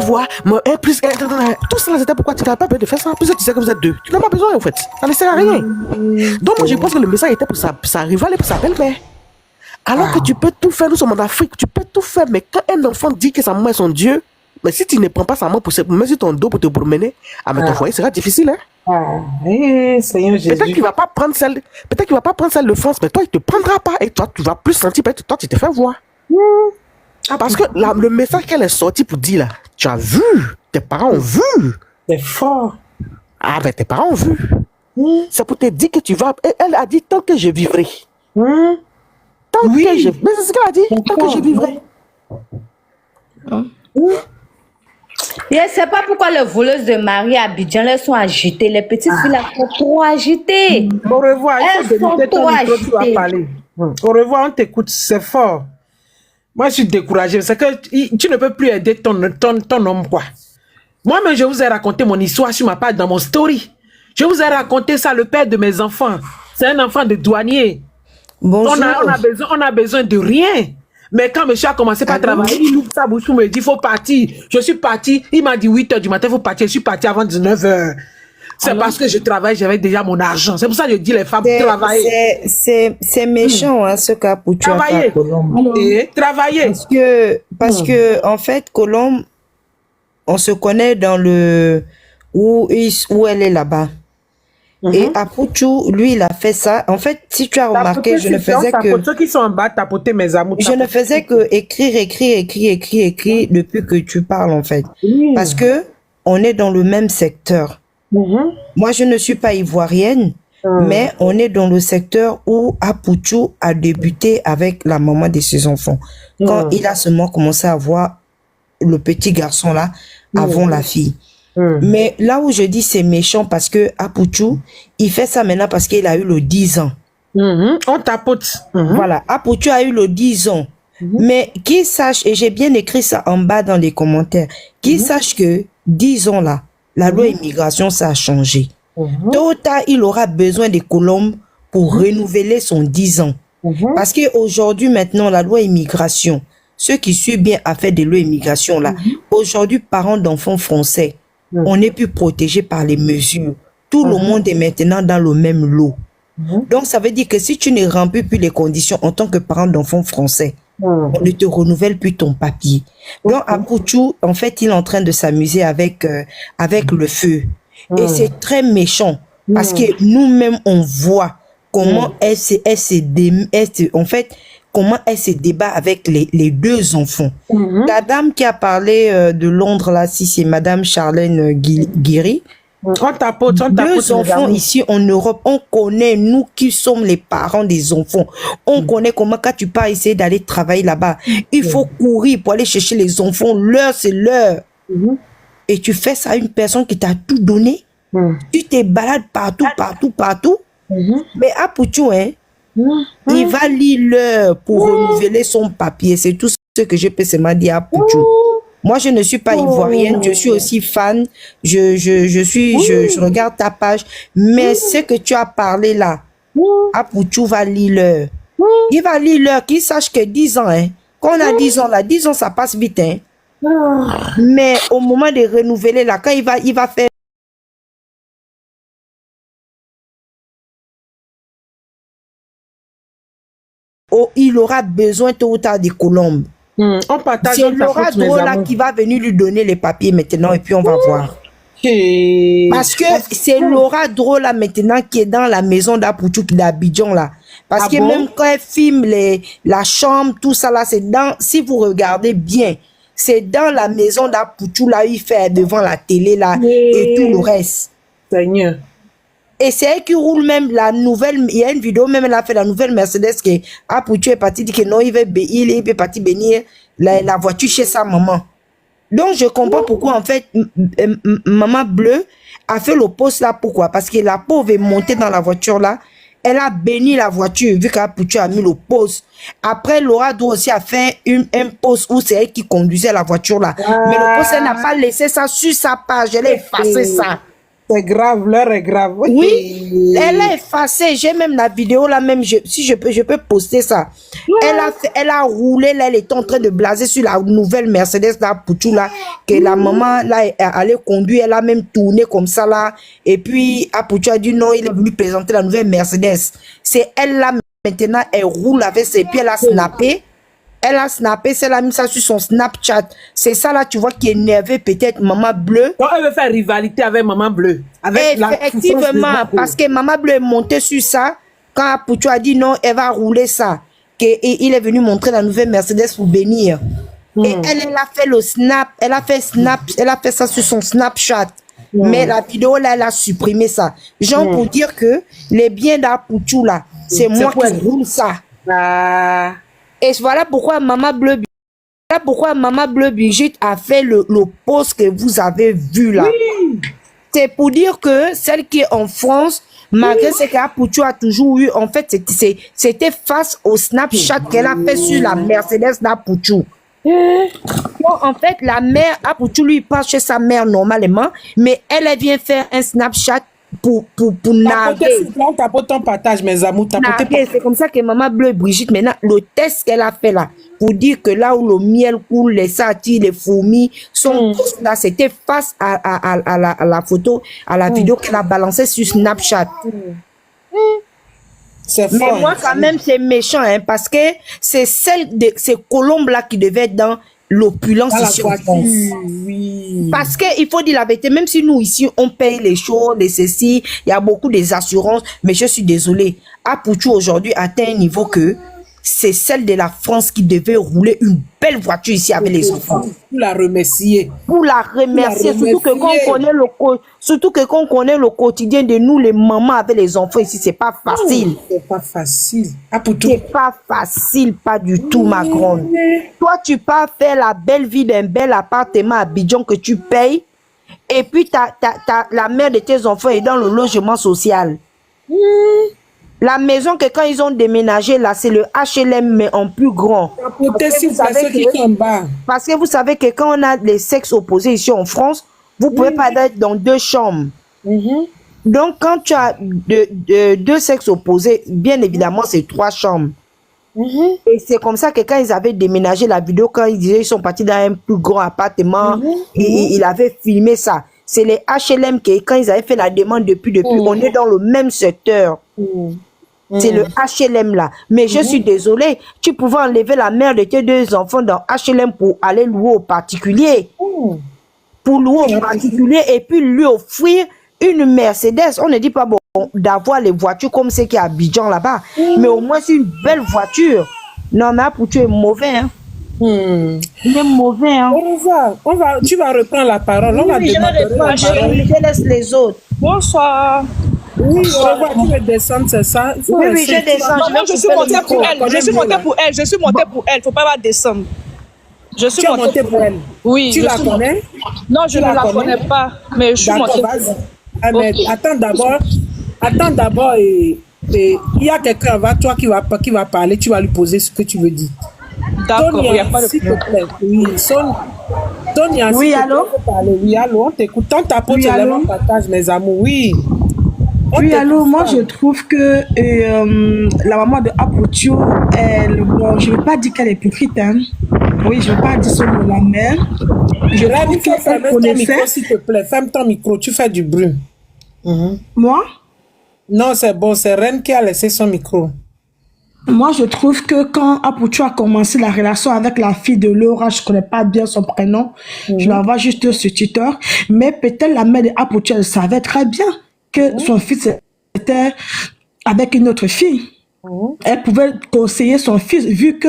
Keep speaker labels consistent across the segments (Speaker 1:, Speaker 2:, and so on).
Speaker 1: vois, moi, 1 plus 1, tout ça, c'était pourquoi tu n'as pas besoin de faire ça, puisque tu sais que vous êtes deux. Tu n'as pas besoin, en fait. Ça ne sert à rien. Donc, moi, je pense que le message était pour sa rivale et pour sa belle-mère. Alors que tu peux tout faire, nous sommes en Afrique, tu peux tout faire, mais quand un enfant dit que sa maman est son Dieu, mais si tu ne prends pas sa main pour se mettre sur ton dos pour te promener, ton foyer sera difficile, hein.
Speaker 2: Seigneur Jésus.
Speaker 1: Peut-être qu'il va pas prendre celle de France, mais toi, il te prendra pas, et toi, tu vas plus sentir, peut-être toi, tu te fais voir. Parce que le message qu'elle est sortie pour dire là, tu as vu, tes parents ont vu.
Speaker 2: C'est fort.
Speaker 1: Ah ben tes parents ont vu. C'est pour te dire que tu vas. Elle a dit tant que je vivrai. Tant que je. Mais c'est ce qu'elle a dit. Tant que je vivrai.
Speaker 3: Je ne sais pas pourquoi les voleuses de Marie à Abidjan, elles sont agitées. Les petites filles là sont trop agitées.
Speaker 2: Au revoir.
Speaker 3: Elles sont trop agitées.
Speaker 2: Au revoir, on t'écoute, c'est fort. Moi, je suis découragée. C'est que tu ne peux plus aider ton homme, quoi. Moi-même, je vous ai raconté mon histoire sur ma page dans mon story. Je vous ai raconté ça, le père de mes enfants. C'est un enfant de douanier.
Speaker 4: Bonjour.
Speaker 2: On a besoin de rien. Mais quand monsieur a commencé par travailler, il ouvre sa bouche pour me dire, il faut partir. Je suis parti. Il m'a dit 8 h du matin, il faut partir. Je suis parti avant 19 h. C'est parce que je travaille, j'avais déjà mon argent. C'est pour ça que je dis les femmes travailler.
Speaker 4: C'est méchant, hein, ce cas pour tu
Speaker 2: travailler. Et travailler.
Speaker 4: Parce que en fait, Colombe, on se connaît dans le où elle est là-bas. Et Apouchou, lui, il a fait ça. En fait, si tu as remarqué, je ne faisais que...
Speaker 2: Ceux qui sont en bas, tapoter mes amours.
Speaker 4: Je ne faisais que écrire depuis que tu parles, en fait. Parce que on est dans le même secteur. Moi, je ne suis pas ivoirienne, mais on est dans le secteur où Apouchou a débuté avec la maman de ses enfants. Quand il a seulement commencé à voir le petit garçon là, avant la fille. Mais là où je dis c'est méchant parce que Apouchou, il fait ça maintenant parce qu'il a eu le 10 ans.
Speaker 2: On tapote.
Speaker 4: Voilà, Apouchou a eu le 10 ans. Mais qu'il sache, et j'ai bien écrit ça en bas dans les commentaires, qu'il sache que 10 ans là, la loi immigration, ça a changé. Tôt ou tard, il aura besoin des Colombes pour renouveler son 10 ans. Parce qu'aujourd'hui, maintenant, la loi immigration, ceux qui suivent bien affaire de loi immigration là, aujourd'hui, parents d'enfants français, on n'est plus protégé par les mesures. Tout le monde est maintenant dans le même lot. Donc, ça veut dire que si tu ne remplis plus les conditions en tant que parent d'enfants français, on ne te renouvelle plus ton papier. Donc, Apouchou, en fait, il est en train de s'amuser avec le feu. Et c'est très méchant. Parce que nous-mêmes, on voit comment elle se débat avec les deux enfants. La dame qui a parlé de Londres, là, si c'est Madame Charlène Guéry, deux enfants ici en Europe, on connaît, nous qui sommes les parents des enfants, on connaît comment quand tu pars essayer d'aller travailler là-bas, il faut courir pour aller chercher les enfants, l'heure c'est l'heure. Et tu fais ça à une personne qui t'a tout donné, tu te balades partout, mais Apouchou, hein, il va lire l'heure pour renouveler son papier. C'est tout ce que je peux seulement dire à Apouchou. Moi, je ne suis pas ivoirienne, je suis aussi fan. Je regarde ta page. Mais ce que tu as parlé là, Apouchou va lire l'heure. Il va lire l'heure, qu'il sache que 10 ans, hein. Quand on a 10 ans là, 10 ans, ça passe vite, hein. Mais au moment de renouveler là, quand il va faire il aura besoin tôt ou tard des Colombes.
Speaker 2: On partage.
Speaker 4: C'est Laura Drola qui va venir lui donner les papiers maintenant et puis on va voir. Parce que c'est Laura Drola maintenant qui est dans la maison d'Apouchou d'Abidjan là. Parce que même quand elle filme la chambre, tout ça là, c'est dans, si vous regardez bien, c'est dans la maison d'Apouchou là, il fait devant la télé là et tout le reste.
Speaker 2: Seigneur.
Speaker 4: Et c'est elle qui roule même la nouvelle, il y a une vidéo même, elle a fait la nouvelle Mercedes que Apouchou est parti dire que non, il est parti bénir la voiture chez sa maman. Donc je comprends pourquoi en fait, maman bleue a fait le poste là, pourquoi? Parce que la pauvre est montée dans la voiture là, elle a béni la voiture vu qu'Apouchou a mis le poste. Après, Laura doit aussi a fait un poste où c'est elle qui conduisait la voiture là. Mais le poste, elle n'a pas laissé ça sur sa page, elle a effacé ça.
Speaker 2: C'est grave, l'heure est grave.
Speaker 4: Oui, elle a effacé. J'ai même la vidéo là, même si je peux poster ça. Ouais. Elle a roulé là, elle était en train de blaser sur la nouvelle Mercedes là, Pouchou là, que la maman là allait conduire. Elle a même tourné comme ça là. Et puis Pouchou a dit non, il est venu présenter la nouvelle Mercedes. C'est elle là maintenant, elle roule avec ses pieds, elle a snappé. Elle a snappé, elle a mis ça sur son Snapchat. C'est ça là, tu vois, qui est énervé peut-être Maman Bleue.
Speaker 2: Donc elle veut faire rivalité avec Maman Bleue. Avec
Speaker 4: effectivement, parce que Maman Bleue est montée sur ça. Quand Pouchou a dit non, elle va rouler ça. Il est venu montrer la nouvelle Mercedes pour bénir. Et elle a fait le snap, elle a fait ça sur son Snapchat. Mais la vidéo là, elle a supprimé ça. Genre pour dire que les biens d'Apouchou là, c'est moi qui roule ça. Et voilà pourquoi Maman Bleue Brigitte a fait le post que vous avez vu là. Oui. C'est pour dire que celle qui est en France, malgré ce qu'Apouchou a toujours eu, en fait, c'était face au Snapchat qu'elle a fait sur la Mercedes d'Apouchou. Donc, en fait, la mère, Apouchou lui passe chez sa mère normalement, mais elle vient faire un Snapchat pour narguer.
Speaker 2: Tapote ton partage, mes amours.
Speaker 4: C'est comme ça que Maman Bleue Brigitte, maintenant, le test qu'elle a fait là, pour dire que là où le miel coule, les satis, les fourmis sont là, c'était face à la photo, à la vidéo qu'elle a balancée sur Snapchat. Mais moi, quand même, c'est méchant, hein, parce que c'est celle de ces colombes-là qui devaient être dans l'opulence ici en France. Oui. Parce qu'il faut dire la vérité, même si nous ici, on paye les choses, les ceci, il y a beaucoup des assurances, mais je suis désolée. Apouchou aujourd'hui atteint un niveau que c'est celle de la France qui devait rouler une belle voiture ici avec les enfants.
Speaker 2: Pour la remercier.
Speaker 4: Pour la remercier. Surtout que quand on connaît le quotidien de nous, les mamans avec les enfants ici, c'est pas facile.
Speaker 2: C'est pas facile.
Speaker 4: C'est pas facile, pas du tout, ma grande. Toi, tu pars faire la belle vie d'un bel appartement à Abidjan que tu payes, et puis la mère de tes enfants est dans le logement social. La maison que quand ils ont déménagé là, c'est le HLM mais en plus grand. Parce que vous savez que quand on a les sexes opposés ici en France, vous pouvez pas être dans deux chambres. Donc quand tu as deux sexes opposés, bien évidemment c'est 3 chambres. Et c'est comme ça que quand ils avaient déménagé la vidéo, quand ils disaient ils sont partis dans un plus grand appartement, et il avait filmé ça. C'est les HLM qui, quand ils avaient fait la demande depuis, on est dans le même secteur. C'est le HLM là. Mais je suis désolée, tu pouvais enlever la mère de tes 2 enfants dans HLM pour aller louer au particulier. Pour louer au particulier et puis lui offrir une Mercedes. On ne dit pas bon d'avoir les voitures comme ceux qui à Abidjan là-bas. Mais au moins c'est une belle voiture. Non mais pour tu es mauvais. Hein. Il est mauvais. Hein.
Speaker 2: Tu vas reprendre la parole.
Speaker 4: Je laisse les autres.
Speaker 5: Bonsoir.
Speaker 2: Oui, tu veux descendre, c'est ça?
Speaker 4: Oui, je descends.
Speaker 5: Je suis montée pour elle. Je suis montée pour elle. Faut pas la descendre. Je suis montée pour elle. Oui.
Speaker 2: Tu la connais?
Speaker 5: Non, je ne la connais pas. Mais je suis montée.
Speaker 2: Attends d'abord. Il y a quelqu'un avant toi qui va parler. Tu vas lui poser ce que tu veux dire.
Speaker 5: D'accord, il n'y a pas de
Speaker 2: problème. Oui, Sonia,
Speaker 4: oui, allô?
Speaker 2: Oui, allô, on t'écoute. Tant ta peau, tu partage, mes amours. Oui.
Speaker 6: Oui, allô, moi je trouve que la maman de Apouchou, bon, je ne veux pas dire qu'elle est hypocrite, hein. Oui, je ne veux pas dire son nom la mère.
Speaker 2: Je trouve qu'elle connaissait. S'il te plaît, ferme ton micro, tu fais du bruit.
Speaker 6: Moi?
Speaker 2: Non, c'est bon, c'est Reine qui a laissé son micro.
Speaker 6: Moi, je trouve que quand Apouchou a commencé la relation avec la fille de Laura, je ne connais pas bien son prénom, je vais avoir juste ce tuteur, mais peut-être la mère de Apouchou, elle savait très bien que son fils était avec une autre fille. Elle pouvait conseiller son fils, vu que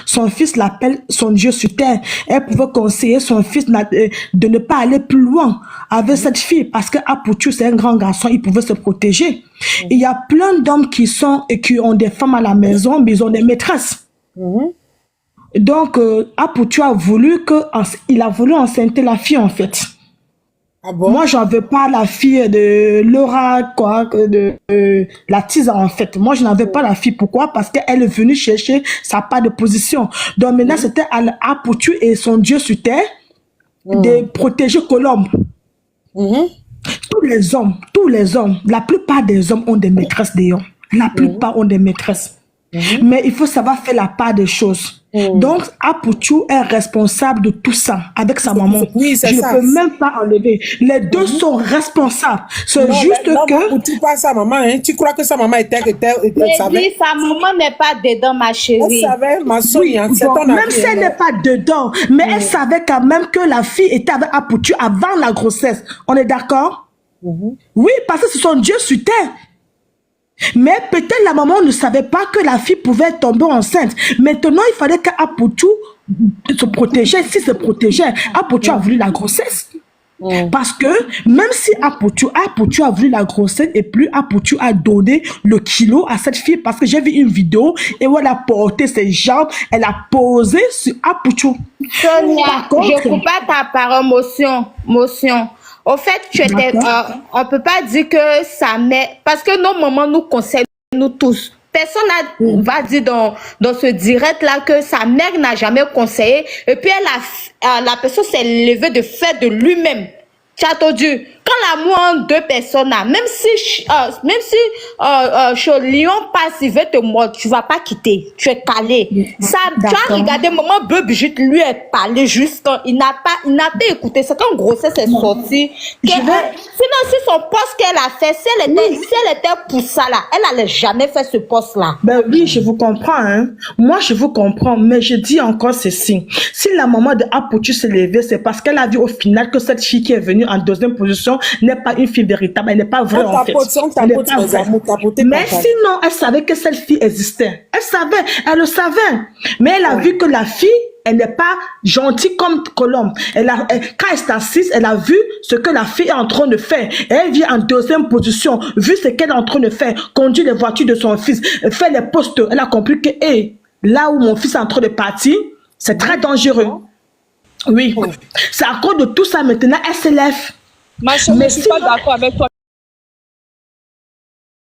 Speaker 6: son fils l'appelle son Dieu sur terre. Elle pouvait conseiller son fils de ne pas aller plus loin avec cette fille, parce que Apouchou, c'est un grand garçon, il pouvait se protéger. Il y a plein d'hommes qui ont des femmes à la maison, mais ils ont des maîtresses. Donc, Apouchou a voulu enceinter la fille, en fait.
Speaker 2: Ah bon?
Speaker 6: Moi, j'en veux pas la fille de Laura, la tisane, en fait. Moi, je n'en veux pas la fille. Pourquoi? Parce qu'elle est venue chercher sa part de position. Donc, maintenant, c'était à Apouchou et son Dieu sur terre de protéger Colombe. tous les hommes, la plupart des hommes ont des maîtresses d'ailleurs. La plupart ont des maîtresses. Mais il faut savoir faire la part des choses. Donc, Apouchou est responsable de tout ça avec sa maman.
Speaker 2: Oui, c'est ça.
Speaker 6: Je ne peux même pas enlever. Les deux sont responsables. C'est juste que...
Speaker 2: Tu pas sa maman, hein? Tu crois que sa maman était savait?
Speaker 3: Sa maman n'est pas dedans, ma chérie.
Speaker 2: Elle savait, ma soeur, hein? C'est ton
Speaker 6: Même
Speaker 2: avis,
Speaker 6: si elle n'est pas dedans, mais elle savait quand même que la fille était avec Apouchou avant la grossesse. On est d'accord? Oui, parce que c'est son Dieu sur terre. Mais peut-être la maman ne savait pas que la fille pouvait tomber enceinte. Maintenant, il fallait qu'Apouchou se protégeait. Si se protégeait, Apouchou a voulu la grossesse. Parce que même si Apouchou a voulu la grossesse et puis Apouchou a donné le kilo à cette fille, parce que j'ai vu une vidéo et où elle a porté ses jambes, elle a posé sur Apouchou.
Speaker 3: Sonia, je coupe pas ta parole, motion. Au fait, on peut pas dire que sa mère, parce que nos mamans nous conseillent, nous tous. Personne va dire dans ce direct-là que sa mère n'a jamais conseillé. Et puis, la personne s'est levée de fait de lui-même. Tu as entendu? Quand l'amour entre deux personnes, là, même si Lion passe, il veut te mordre, tu vas pas quitter. Tu es calé. Ça, tu as regardé, maman Brigitte lui est parlé juste quand il n'a pas écouté. C'est quand grossesse est sortie. Sinon, si son poste qu'elle a fait, si elle était pour ça, là, elle n'allait jamais faire ce poste-là.
Speaker 6: Ben oui, je vous comprends, hein. Moi, je vous comprends, mais je dis encore ceci. Si la maman de Apouchou s'est levée, c'est parce qu'elle a vu au final que cette fille qui est venue en deuxième position n'est pas une fille véritable, elle n'est pas vraie en fait. Mais sinon, elle savait que cette fille existait. Elle le savait. Mais elle a vu que la fille, elle n'est pas gentille comme Colombe. Quand elle s'est assise, elle a vu ce que la fille est en train de faire. Et elle vient en deuxième position, vu ce qu'elle est en train de faire, conduire les voitures de son fils, faire les postes. Elle a compris que là où mon fils est en train de partir, c'est très dangereux. Oui. C'est à cause de tout ça maintenant, elle se lève.
Speaker 5: Ma chérie, je ne suis pas d'accord avec toi.